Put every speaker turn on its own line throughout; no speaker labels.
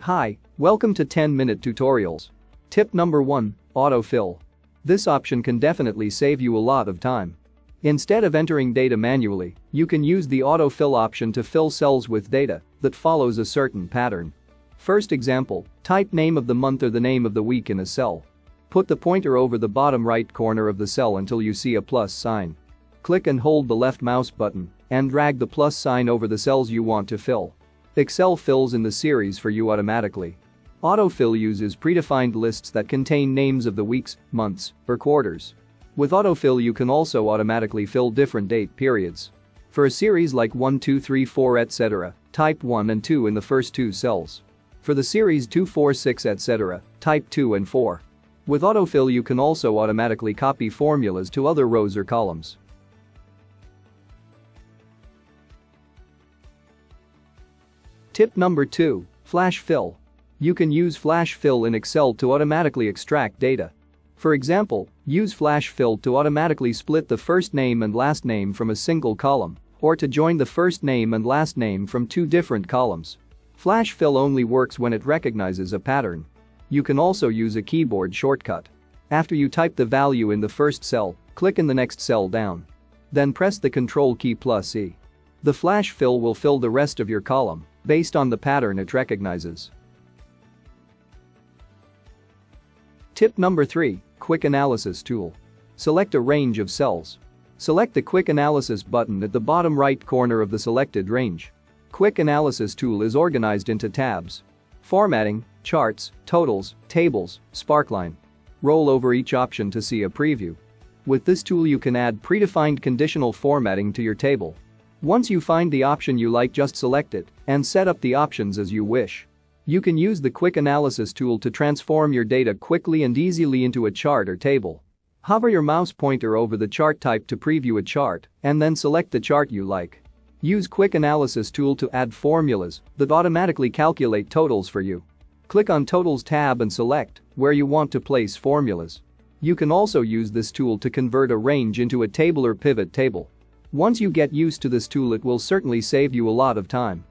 Hi, welcome to 10-minute tutorials. Tip number 1, autofill. This option can definitely save you a lot of time. Instead of entering data manually, you can use the autofill option to fill cells with data that follows a certain pattern. First example, type name of the month or the name of the week in a cell. Put the pointer over the bottom right corner of the cell until you see a plus sign. Click and hold the left mouse button and drag the plus sign over the cells you want to fill. Excel fills in the series for you automatically. Autofill uses predefined lists that contain names of the weeks, months, or quarters. With autofill you can also automatically fill different date periods. For a series like 1, 2, 3, 4, etc., type 1 and 2 in the first two cells. For the series 2, 4, 6, etc., type 2 and 4. With autofill you can also automatically copy formulas to other rows or columns. Tip number 2, Flash Fill. You can use Flash Fill in Excel to automatically extract data. For example, use Flash Fill to automatically split the first name and last name from a single column, or to join the first name and last name from two different columns. Flash Fill only works when it recognizes a pattern. You can also use a keyboard shortcut. After you type the value in the first cell, click in the next cell down. Then press the Ctrl key plus E. The Flash Fill will fill the rest of your column based on the pattern it recognizes. Tip number 3, Quick Analysis Tool. Select a range of cells. Select the Quick Analysis button at the bottom right corner of the selected range. Quick Analysis tool is organized into tabs: Formatting, Charts, Totals, Tables, Sparkline. Roll over each option to see a preview. With this tool you can add predefined conditional formatting to your table. Once you find the option you like, just select it and set up the options as you wish. You can use the Quick Analysis tool to transform your data quickly and easily into a chart or table. Hover your mouse pointer over the chart type to preview a chart and then select the chart you like. Use Quick Analysis tool to add formulas that automatically calculate totals for you. Click on Totals tab and select where you want to place formulas. You can also use this tool to convert a range into a table or pivot table. Once you get used to this tool, it will certainly save you a lot of time.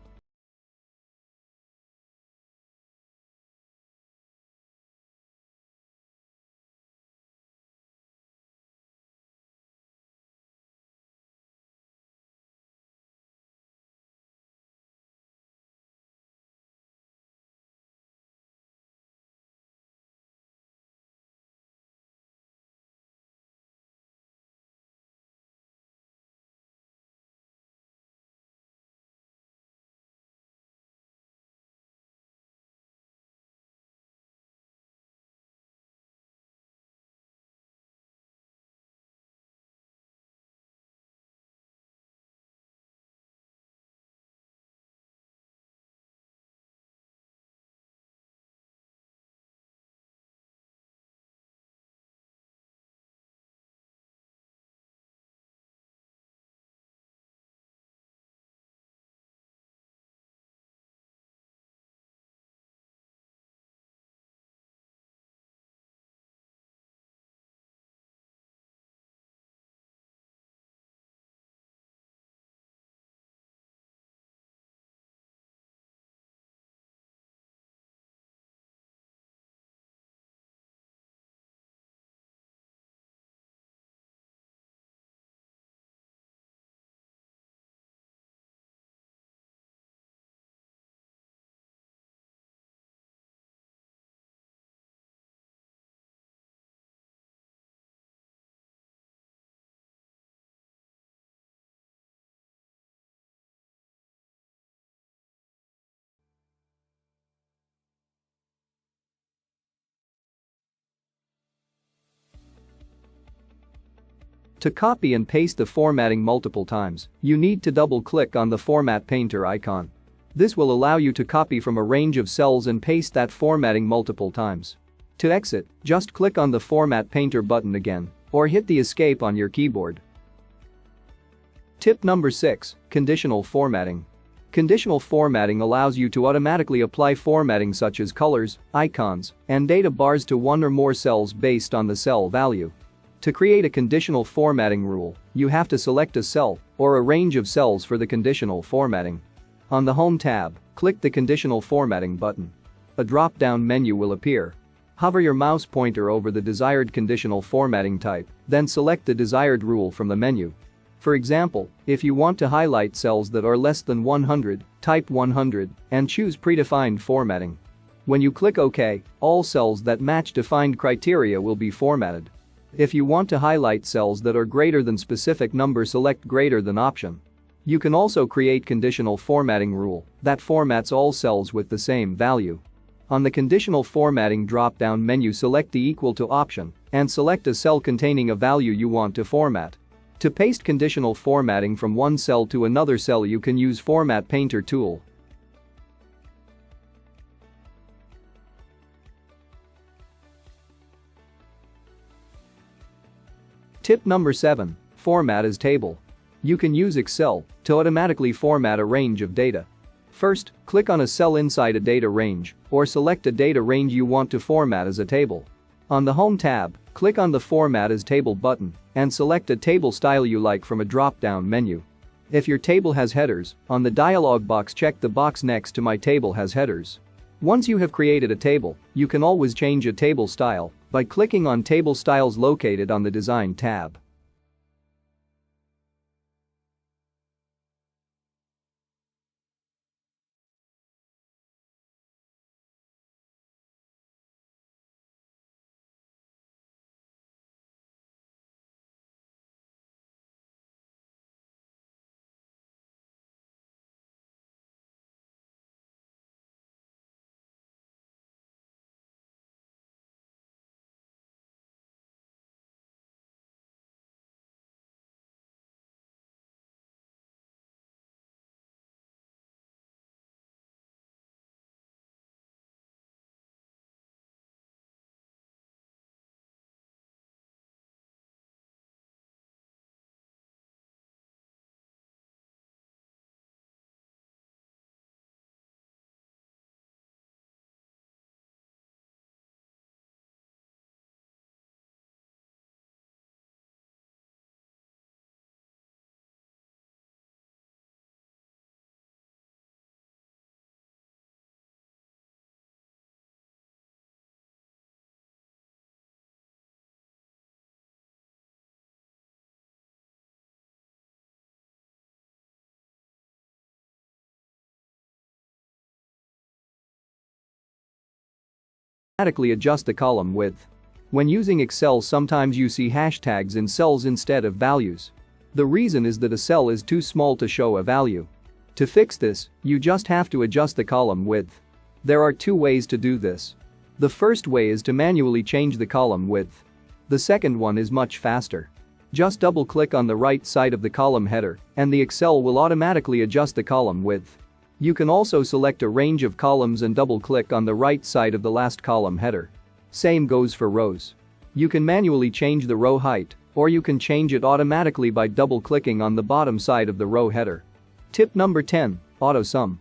To copy and paste the formatting multiple times, you need to double-click on the Format Painter icon. This will allow you to copy from a range of cells and paste that formatting multiple times. To exit, just click on the Format Painter button again, or hit the Escape on your keyboard. Tip number 6, Conditional Formatting. Conditional formatting allows you to automatically apply formatting such as colors, icons, and data bars to one or more cells based on the cell value. To create a conditional formatting rule, you have to select a cell or a range of cells for the conditional formatting. On the Home tab, click the Conditional Formatting button. a drop-down menu will appear. Hover your mouse pointer over the desired conditional formatting type, then select the desired rule from the menu. For example, if you want to highlight cells that are less than 100, type 100 and choose predefined formatting. When you click OK, all cells that match defined criteria will be formatted. If you want to highlight cells that are greater than specific number, select greater than option. You can also create conditional formatting rule that formats all cells with the same value. On the conditional formatting drop-down menu, select the equal to option and select a cell containing a value you want to format. To paste conditional formatting from one cell to another cell, you can use Format Painter tool. Tip number 7. Format as table. You can use Excel to automatically format a range of data. First, click on a cell inside a data range or select a data range you want to format as a table. On the Home tab, click on the Format as Table button and select a table style you like from a drop-down menu. If your table has headers, on the dialog box check the box next to My Table Has Headers. Once you have created a table, you can always change a table style by clicking on Table Styles located on the Design tab. Automatically adjust the column width. When using Excel, sometimes you see hashtags in cells instead of values. The reason is that a cell is too small to show a value. To fix this, you just have to adjust the column width. There are two ways to do this. The first way is to manually change the column width. The second one is much faster. Just double-click on the right side of the column header, and the Excel will automatically adjust the column width. You can also select a range of columns and double-click on the right side of the last column header. Same goes for rows. You can manually change the row height, or you can change it automatically by double-clicking on the bottom side of the row header. Tip number 10. Auto Sum.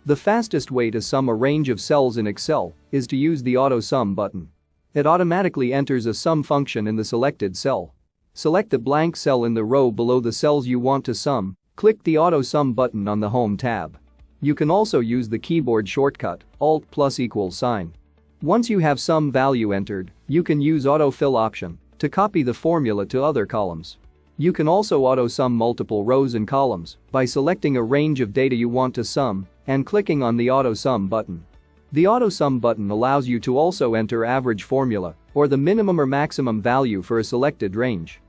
The fastest way to sum a range of cells in Excel is to use the Auto Sum button. It automatically enters a sum function in the selected cell. Select the blank cell in the row below the cells you want to sum, click the Auto Sum button on the Home tab. You can also use the keyboard shortcut, Alt +=. Once you have some value entered, you can use Autofill option to copy the formula to other columns. You can also auto-sum multiple rows and columns by selecting a range of data you want to sum and clicking on the Auto Sum button. The Auto Sum button allows you to also enter average formula or the minimum or maximum value for a selected range.